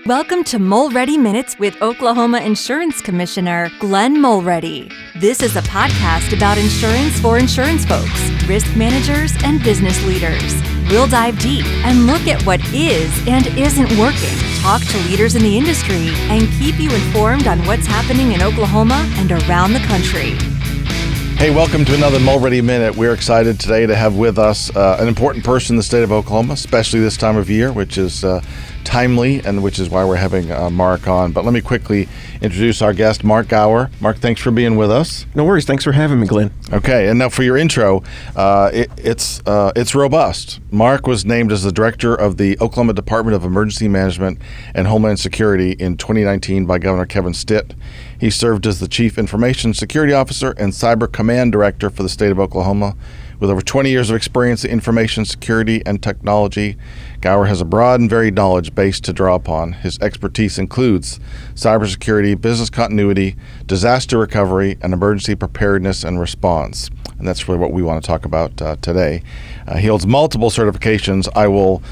Welcome to Mulready Minutes with Oklahoma Insurance Commissioner Glenn Mulready. This is a podcast about insurance for insurance folks, risk managers, and business leaders. We'll dive deep and look at what is and isn't working, talk to leaders in the industry, and keep you informed on what's happening in Oklahoma and around the country. Hey, welcome to another Mulready Minute. We're excited today to have with us an important person in the state of Oklahoma, especially this time of year, which is timely, and which is why we're having Mark on. But let me quickly introduce our guest, Mark Gower. Mark, thanks for being with us. No worries. Thanks for having me, Glenn. Okay, and now for your intro, it's robust. Mark was named as the director of the Oklahoma Department of Emergency Management and Homeland Security in 2019 by Governor Kevin Stitt. He served as the Chief Information Security Officer and CyberCommand Director for the state of Oklahoma. With over 20 years of experience in information security and technology, Gower has a broad and varied knowledge base to draw upon. His expertise includes cybersecurity, business continuity, disaster recovery, and emergency preparedness and response. And that's really what we want to talk about today. He holds multiple certifications. I will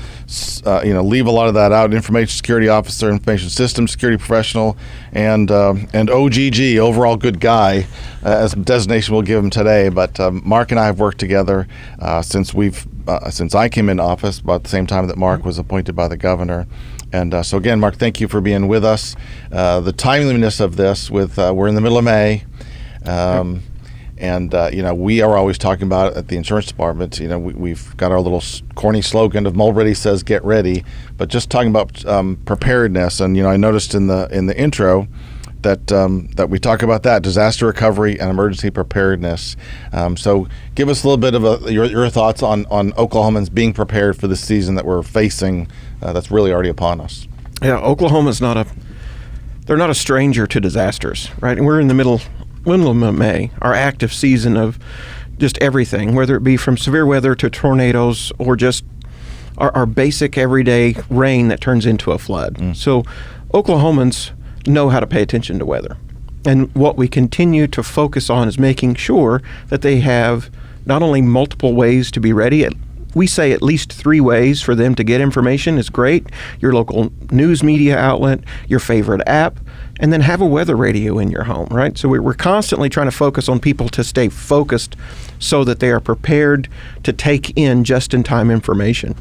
leave a lot of that out. Information security officer, information systems security professional, and OGG, overall good guy, as a designation we'll give him today. But Mark and I have worked together since I came into office, about the same time that Mark was appointed by the governor. And so again, Mark, thank you for being with us. The timeliness of this, we're in the middle of May. And we are always talking about it at the insurance department. We've got our little corny slogan of Mulready says get ready, but just talking about preparedness. And I noticed in the intro that we talk about that disaster recovery and emergency preparedness. So give us a little bit of your thoughts on Oklahomans being prepared for the season that we're facing. That's really already upon us. Yeah, Oklahoma's not a stranger to disasters, right? And we're in the middle of May, our active season of just everything, whether it be from severe weather to tornadoes or just our basic everyday rain that turns into a flood. So Oklahomans know how to pay attention to weather. And what we continue to focus on is making sure that they have not only multiple ways to be ready. We say at least 3 ways for them to get information is great. Your local news media outlet, your favorite app, and then have a weather radio in your home, right? So we're constantly trying to focus on people to stay focused so that they are prepared to take in just-in-time information.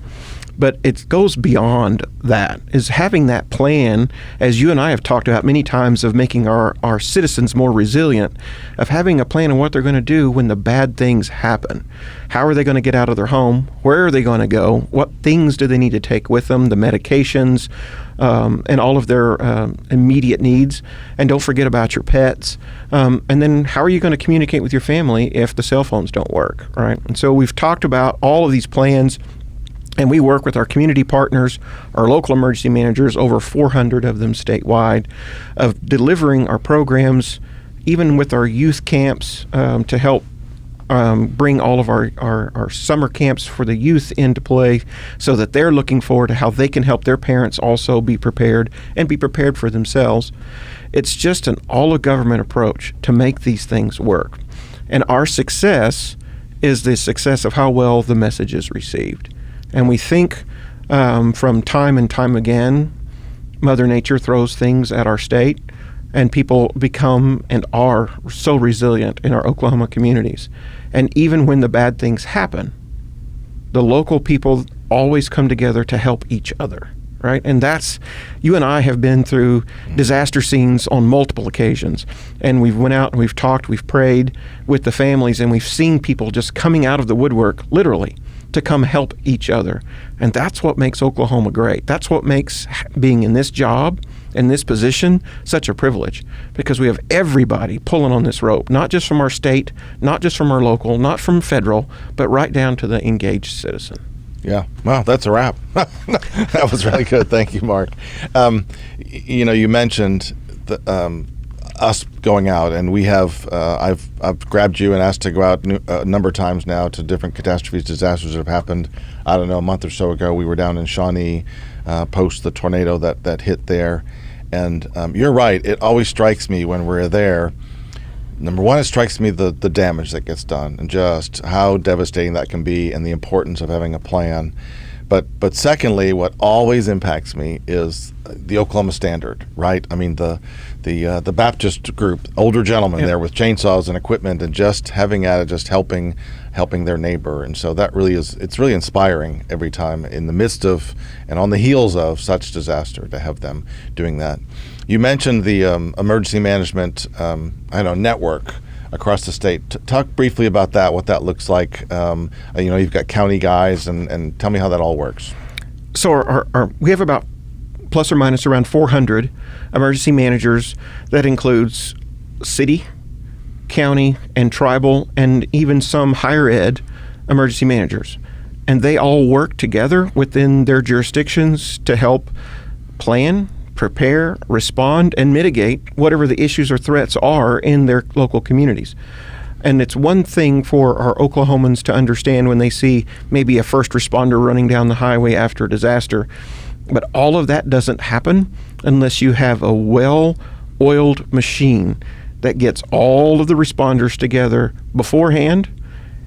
But it goes beyond that, is having that plan, as you and I have talked about many times, of making our citizens more resilient, of having a plan on what they're going to do when the bad things happen. How are they going to get out of their home? Where are they going to go? What things do they need to take with them? The medications and all of their immediate needs. And don't forget about your pets. And then how are you going to communicate with your family if the cell phones don't work, right? And so we've talked about all of these plans. And we work with our community partners, our local emergency managers, over 400 of them statewide, of delivering our programs, even with our youth camps, to help bring all of our summer camps for the youth into play so that they're looking forward to how they can help their parents also be prepared and be prepared for themselves. It's just an all-of-government approach to make these things work. And our success is the success of how well the message is received. And we think from time and time again, Mother Nature throws things at our state, and people become and are so resilient in our Oklahoma communities. And even when the bad things happen, the local people always come together to help each other, right? And you and I have been through disaster scenes on multiple occasions. And we've went out and we've talked, we've prayed with the families, and we've seen people just coming out of the woodwork, literally, to come help each other. And that's what makes Oklahoma great. That's what makes being in this job, in this position, such a privilege, because we have everybody pulling on this rope, not just from our state, not just from our local, not from federal, but right down to the engaged citizen. Yeah, well, that's a wrap. That was really good. Thank you, Mark. You mentioned us going out, and we have I've grabbed you and asked to go out a number of times now to different catastrophes, disasters that have happened. I don't know, a month or so ago, we were down in Shawnee post the tornado that hit there. And you're right, it always strikes me when we're there. Number one, it strikes me the damage that gets done and just how devastating that can be and the importance of having a plan. But secondly, what always impacts me is the Oklahoma standard, right? I mean, the Baptist group, older gentlemen there with chainsaws and equipment, and just having at it, just helping their neighbor. And so that really it's really inspiring every time in the midst of and on the heels of such disaster to have them doing that. You mentioned the emergency management network across the state. Talk briefly about that, what that looks like. You've got county guys, and tell me how that all works. So we have about plus or minus around 400 emergency managers. That includes city, county, and tribal, and even some higher ed emergency managers. And they all work together within their jurisdictions to help plan, prepare, respond, and mitigate whatever the issues or threats are in their local communities. And it's one thing for our Oklahomans to understand when they see maybe a first responder running down the highway after a disaster, but all of that doesn't happen unless you have a well-oiled machine that gets all of the responders together beforehand.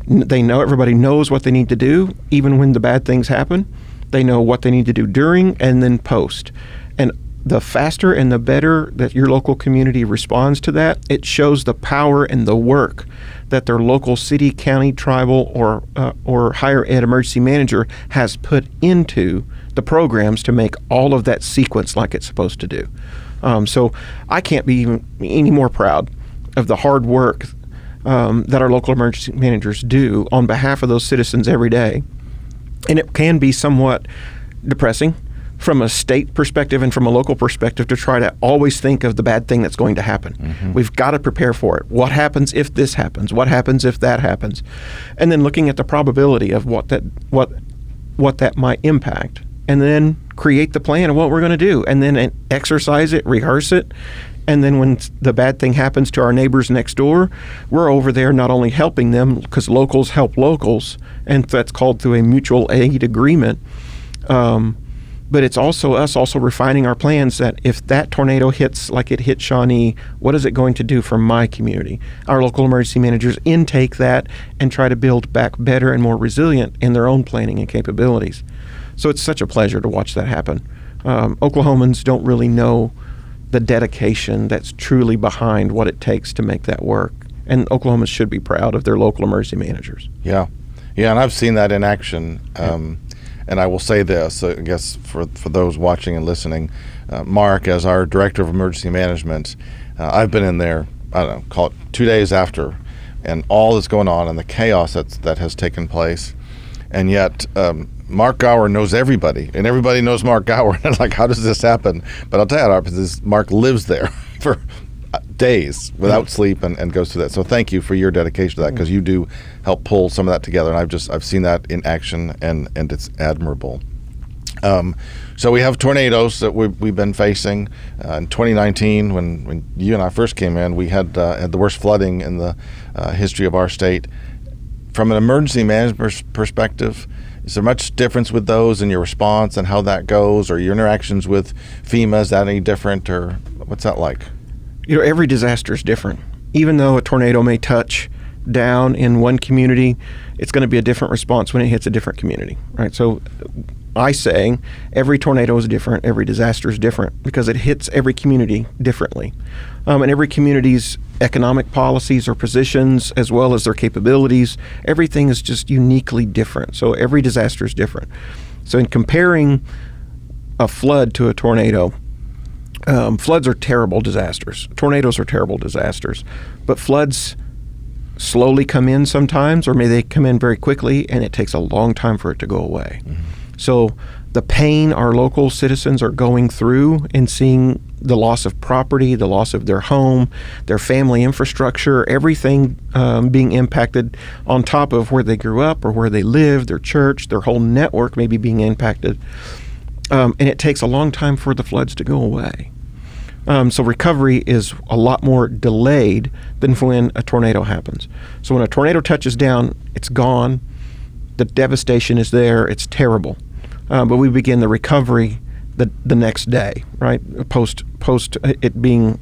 They know, everybody knows what they need to do, even when the bad things happen. They know what they need to do during and then post. And the faster and the better that your local community responds to that, it shows the power and the work that their local city, county, tribal, or higher ed emergency manager has put into the programs to make all of that sequence like it's supposed to do. So I can't be any more proud of the hard work that our local emergency managers do on behalf of those citizens every day. And it can be somewhat depressing from a state perspective and from a local perspective to try to always think of the bad thing that's going to happen. Mm-hmm. We've got to prepare for it. What happens if this happens? What happens if that happens? And then looking at the probability of what that might impact, and then create the plan of what we're going to do, and then exercise it, rehearse it. And then when the bad thing happens to our neighbors next door, we're over there not only helping them, because locals help locals, and that's called through a mutual aid agreement, but it's also us also refining our plans that if that tornado hits like it hit Shawnee, what is it going to do for my community? Our local emergency managers intake that and try to build back better and more resilient in their own planning and capabilities. So it's such a pleasure to watch that happen. Oklahomans don't really know the dedication that's truly behind what it takes to make that work. And Oklahomans should be proud of their local emergency managers. Yeah, and I've seen that in action. And I will say this, I guess, for those watching and listening, Mark, as our Director of Emergency Management, I've been in there, I don't know, call it 2 days after, and all that's going on and the chaos that has taken place. And yet, Mark Gower knows everybody, and everybody knows Mark Gower. And like, how does this happen? But I'll tell you, Mark lives there for days without sleep and goes through that. So thank you for your dedication to that, because you do help pull some of that together. And I've seen that in action, and it's admirable. So we have tornadoes that we've been facing. In 2019, when you and I first came in, we had the worst flooding in the history of our state. From an emergency management perspective, is there much difference with those in your response and how that goes, or your interactions with FEMA? Is that any different, or what's that like? Every disaster is different. Even though a tornado may touch down in one community, it's going to be a different response when it hits a different community, right? So I say every tornado is different, every disaster is different, because it hits every community differently. And every community's economic policies or positions, as well as their capabilities, everything is just uniquely different. So every disaster is different. So in comparing a flood to a tornado, floods are terrible disasters. Tornadoes are terrible disasters. But floods slowly come in sometimes, or may they come in very quickly, and it takes a long time for it to go away. Mm-hmm. So the pain our local citizens are going through and seeing the loss of property, the loss of their home, their family infrastructure, everything being impacted on top of where they grew up or where they live, their church, their whole network may be being impacted. And it takes a long time for the floods to go away. So recovery is a lot more delayed than when a tornado happens. So when a tornado touches down, it's gone. The devastation is there. It's terrible. But we begin the recovery the next day, right? Post it being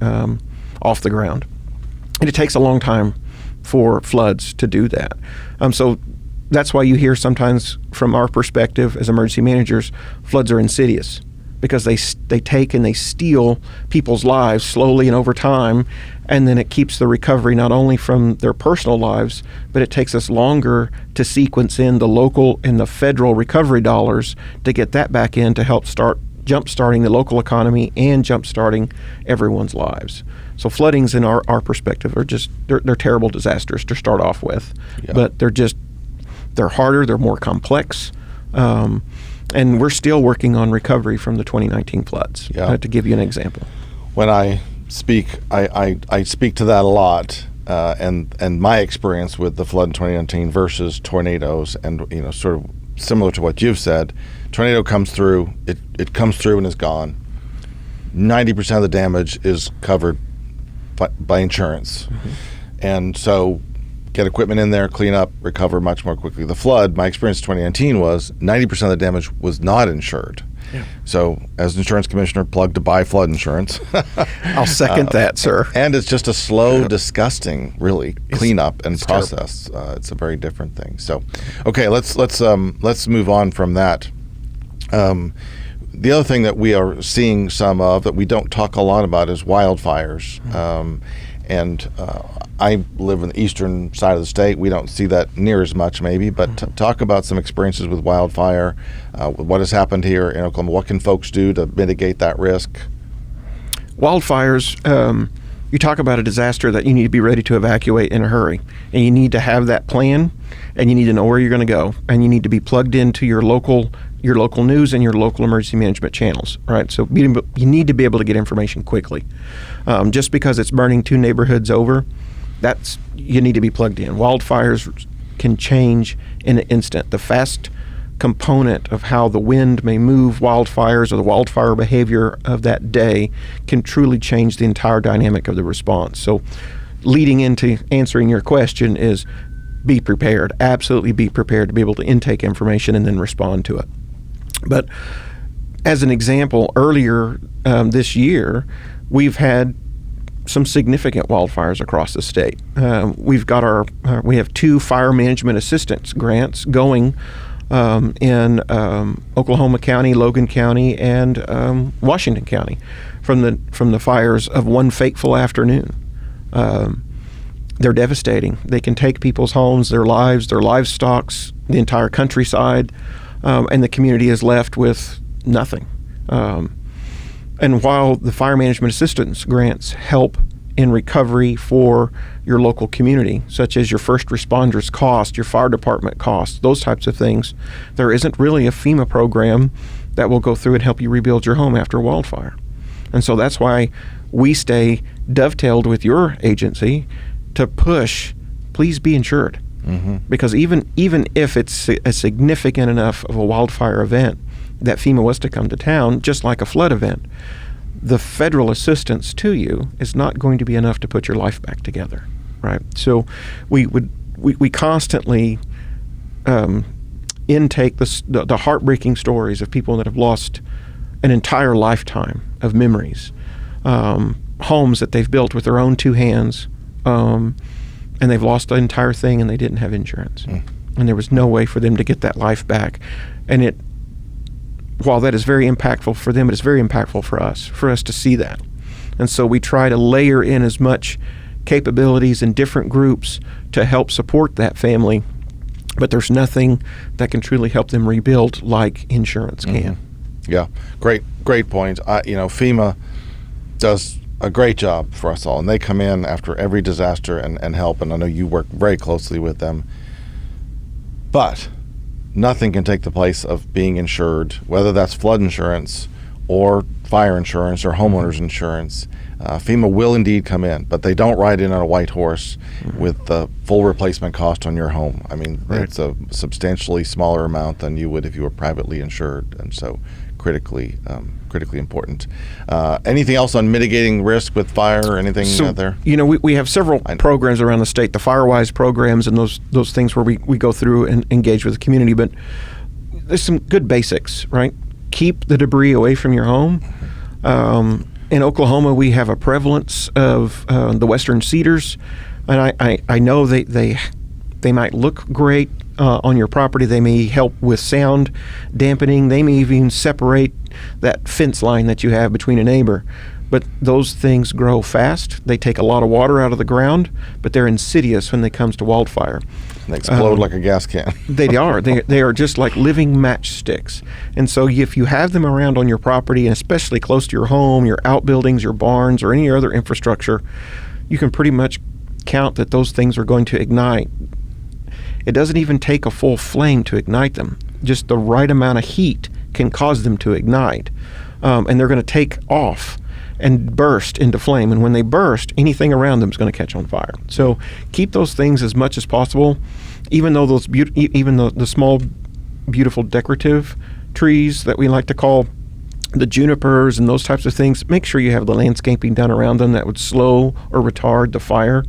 off the ground. And it takes a long time for floods to do that. So that's why you hear sometimes from our perspective as emergency managers, floods are insidious because they take and they steal people's lives slowly and over time, and then it keeps the recovery not only from their personal lives, but it takes us longer to sequence in the local and the federal recovery dollars to get that back in to help start jump-starting the local economy and jump-starting everyone's lives. So floodings in our perspective are just, they're terrible disasters to start off with, but they're harder, they're more complex, and we're still working on recovery from the 2019 floods, to give you an example. When I speak, I speak to that a lot, and my experience with the flood in 2019 versus tornadoes, and sort of similar to what you've said. Tornado comes through, it comes through and is gone. 90% of the damage is covered by insurance. And so get equipment in there, clean up, recover much more quickly. The flood, my experience in 2019 was 90% of the damage was not insured. So as an insurance commissioner, plug to buy flood insurance. I'll second that, sir. And it's just a slow, disgusting, really, cleanup and process. It's a very different thing. So, okay, let's move on from that. The other thing that we are seeing some of that we don't talk a lot about is wildfires. I live in the eastern side of the state. We don't see that near as much, maybe, but talk about some experiences with wildfire, what has happened here in Oklahoma. What can folks do to mitigate that risk? Wildfires, you talk about a disaster that you need to be ready to evacuate in a hurry, and you need to have that plan, and you need to know where you're going to go, and you need to be plugged into your local news and your local emergency management channels, right? So you need to be able to get information quickly. Just because it's burning 2 neighborhoods over, you need to be plugged in. Wildfires can change in an instant. The fast component of how the wind may move wildfires or the wildfire behavior of that day can truly change the entire dynamic of the response. So leading into answering your question is be prepared. Absolutely be prepared to be able to intake information and then respond to it. But as an example, earlier this year, we've had some significant wildfires across the state. We have 2 fire management assistance grants going in Oklahoma County, Logan County, and Washington County from the fires of one fateful afternoon. They're devastating. They can take people's homes, their lives, their livestock, the entire countryside, and the community is left with nothing. And while the fire management assistance grants help in recovery for your local community, such as your first responders cost, your fire department costs, those types of things, there isn't really a FEMA program that will go through and help you rebuild your home after a wildfire. And so that's why we stay dovetailed with your agency to push, please be insured. Because even if it's a significant enough of a wildfire event that FEMA was to come to town, just like a flood event, the federal assistance to you is not going to be enough to put your life back together, right? So we constantly intake the heartbreaking stories of people that have lost an entire lifetime of memories, homes that they've built with their own 2 hands, and they've lost the entire thing and they didn't have insurance. And there was no way for them to get that life back. And while that is very impactful for them, it is very impactful for us to see that. And so we try to layer in as much capabilities in different groups to help support that family, but there's nothing that can truly help them rebuild like insurance can. Yeah, great point. FEMA does a great job for us all, and they come in after every disaster and help, and I know you work very closely with them. But nothing can take the place of being insured, whether that's flood insurance or fire insurance or homeowners insurance. FEMA will indeed come in, but they don't ride in on a white horse with the full replacement cost on your home. I mean, it's a substantially smaller amount than you would if you were privately insured, and so critically important. Anything else on mitigating risk with fire or anything out there? We have several programs around the state, the FireWise programs and those things where we go through and engage with the community, but there's some good basics, right? Keep the debris away from your home. In Oklahoma, we have a prevalence of the western cedars, and I know they They might look great on your property. They may help with sound dampening. They may even separate that fence line that you have between a neighbor. But those things grow fast. They take a lot of water out of the ground, but they're insidious when it comes to wildfire. They explode like a gas can. They are. They are just like living matchsticks. And so if you have them around on your property, and especially close to your home, your outbuildings, your barns, or any other infrastructure, you can pretty much count that those things are going to ignite. It doesn't even take a full flame to ignite them. Just the right amount of heat can cause them to ignite. And they're going to take off and burst into flame. And when they burst, anything around them is going to catch on fire. So keep those things as much as possible, even though the small, beautiful decorative trees that we like to call the junipers and those types of things, make sure you have the landscaping done around them that would slow or retard the fire.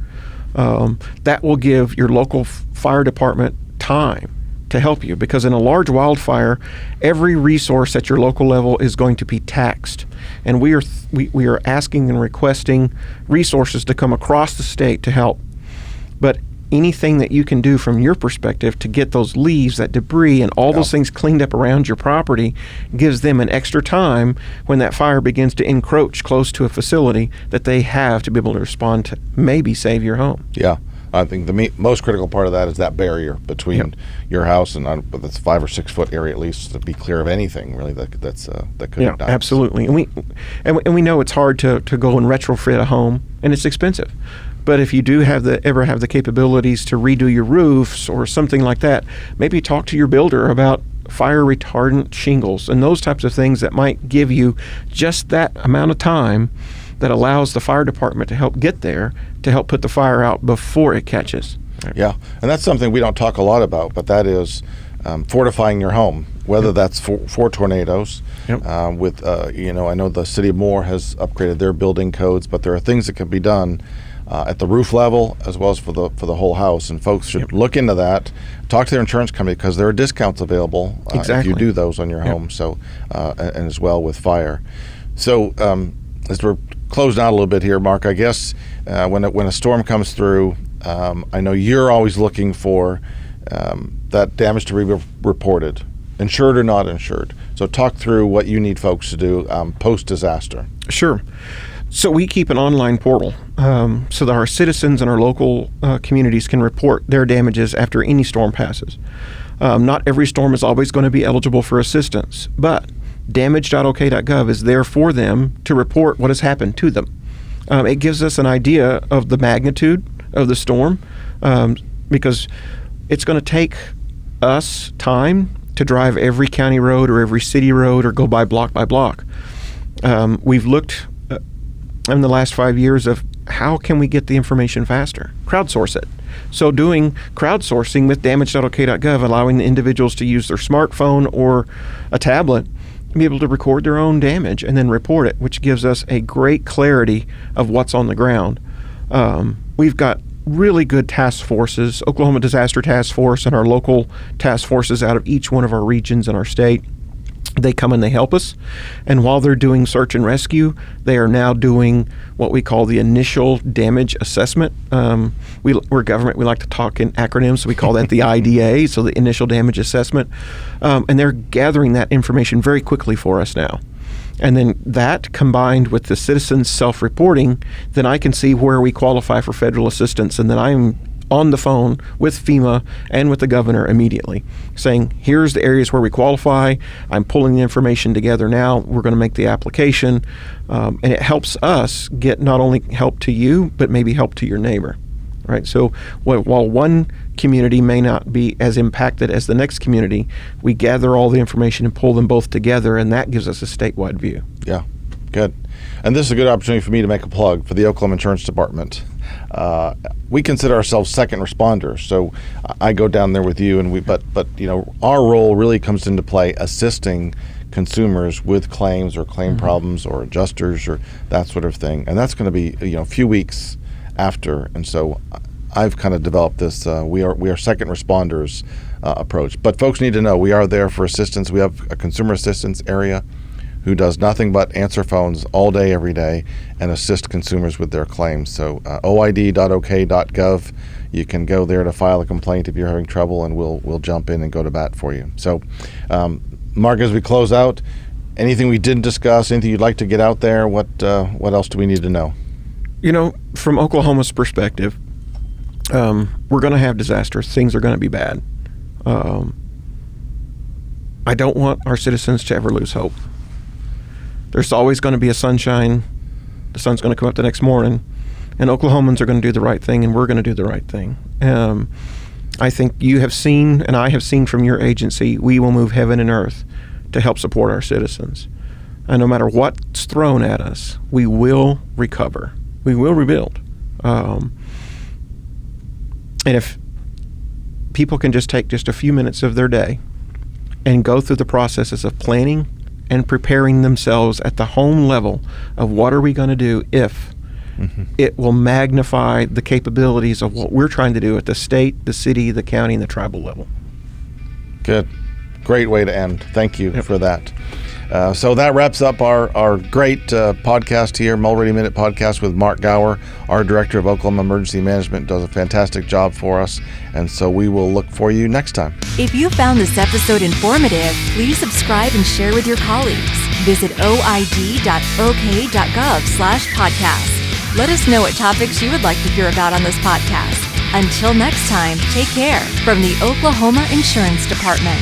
That will give your local fire department time to help you, because in a large wildfire, every resource at your local level is going to be taxed, and we are asking and requesting resources to come across the state to help. But anything that you can do from your perspective to get those leaves, that debris, and all those things cleaned up around your property gives them an extra time when that fire begins to encroach close to a facility that they have to be able to respond to maybe save your home. Yeah. I think the most critical part of that is that barrier between your house and that's 5 or 6 foot area at least, to be clear of anything really that could ignite. Absolutely. And we know it's hard to go and retrofit a home, and it's expensive. But if you do ever have the capabilities to redo your roofs or something like that, maybe talk to your builder about fire retardant shingles and those types of things that might give you just that amount of time that allows the fire department to help get there to help put the fire out before it catches. Yeah, and that's something we don't talk a lot about, but that is fortifying your home, whether that's for tornadoes. Yep. I know the city of Moore has upgraded their building codes, but there are things that can be done at the roof level as well as for the whole house, and folks should look into that. Talk to their insurance company, because there are discounts available if you do those on your home. So and as well with fire. So as we're closing out a little bit here, Mark, I guess when a storm comes through, I know you're always looking for that damage to be reported, insured or not insured. So talk through what you need folks to do post-disaster. Sure. So we keep an online portal so that our citizens and our local communities can report their damages after any storm passes. Not every storm is always going to be eligible for assistance, but damage.ok.gov is there for them to report what has happened to them. It gives us an idea of the magnitude of the storm, because it's going to take us time to drive every county road or every city road or go by block. We've looked in the last 5 years of how can we get the information faster? Crowdsource it. So doing crowdsourcing with damage.ok.gov, allowing the individuals to use their smartphone or a tablet be able to record their own damage and then report it, which gives us a great clarity of what's on the ground. We've got really good task forces, Oklahoma Disaster Task Force and our local task forces out of each one of our regions in our state. They come and they help us, and while they're doing search and rescue, they are now doing what we call the initial damage assessment. We're government, we like to talk in acronyms, so we call that the IDA, so the initial damage assessment, and they're gathering that information very quickly for us now. And then that combined with the citizens self-reporting, then I can see where we qualify for federal assistance, and then I'm on the phone with FEMA and with the governor immediately saying, here's the areas where we qualify. I'm pulling the information together now. We're going to make the application. And it helps us get not only help to you, but maybe help to your neighbor, right? So while one community may not be as impacted as the next community, we gather all the information and pull them both together, and that gives us a statewide view. Yeah, good. And this is a good opportunity for me to make a plug for the Oklahoma Insurance Department. We consider ourselves second responders, so I go down there with you, and but our role really comes into play assisting consumers with claims or claim problems or adjusters or that sort of thing, and that's going to be a few weeks after. And so I've kind of developed this we are second responders approach. But folks need to know we are there for assistance. We have a consumer assistance area who does nothing but answer phones all day, every day, and assist consumers with their claims. So OID.OK.gov, you can go there to file a complaint if you're having trouble, and we'll jump in and go to bat for you. So, Mark, as we close out, anything we didn't discuss, anything you'd like to get out there? What else do we need to know? From Oklahoma's perspective, we're going to have disasters. Things are going to be bad. I don't want our citizens to ever lose hope. There's always going to be a sunshine. The sun's going to come up the next morning, and Oklahomans are going to do the right thing, and we're going to do the right thing. I think you have seen, and I have seen from your agency, we will move heaven and earth to help support our citizens. And no matter what's thrown at us, we will recover. We will rebuild. And if people can just take just a few minutes of their day and go through the processes of planning and preparing themselves at the home level of what are we going to do if, it will magnify the capabilities of what we're trying to do at the state, the city, the county, and the tribal level. Good. Great way to end. Thank you for that. So that wraps up our great podcast here, Mulready Minute Podcast with Mark Gower. Our Director of Oklahoma Emergency Management does a fantastic job for us, and so we will look for you next time. If you found this episode informative, please subscribe and share with your colleagues. Visit oid.ok.gov/podcast. Let us know what topics you would like to hear about on this podcast. Until next time, take care from the Oklahoma Insurance Department.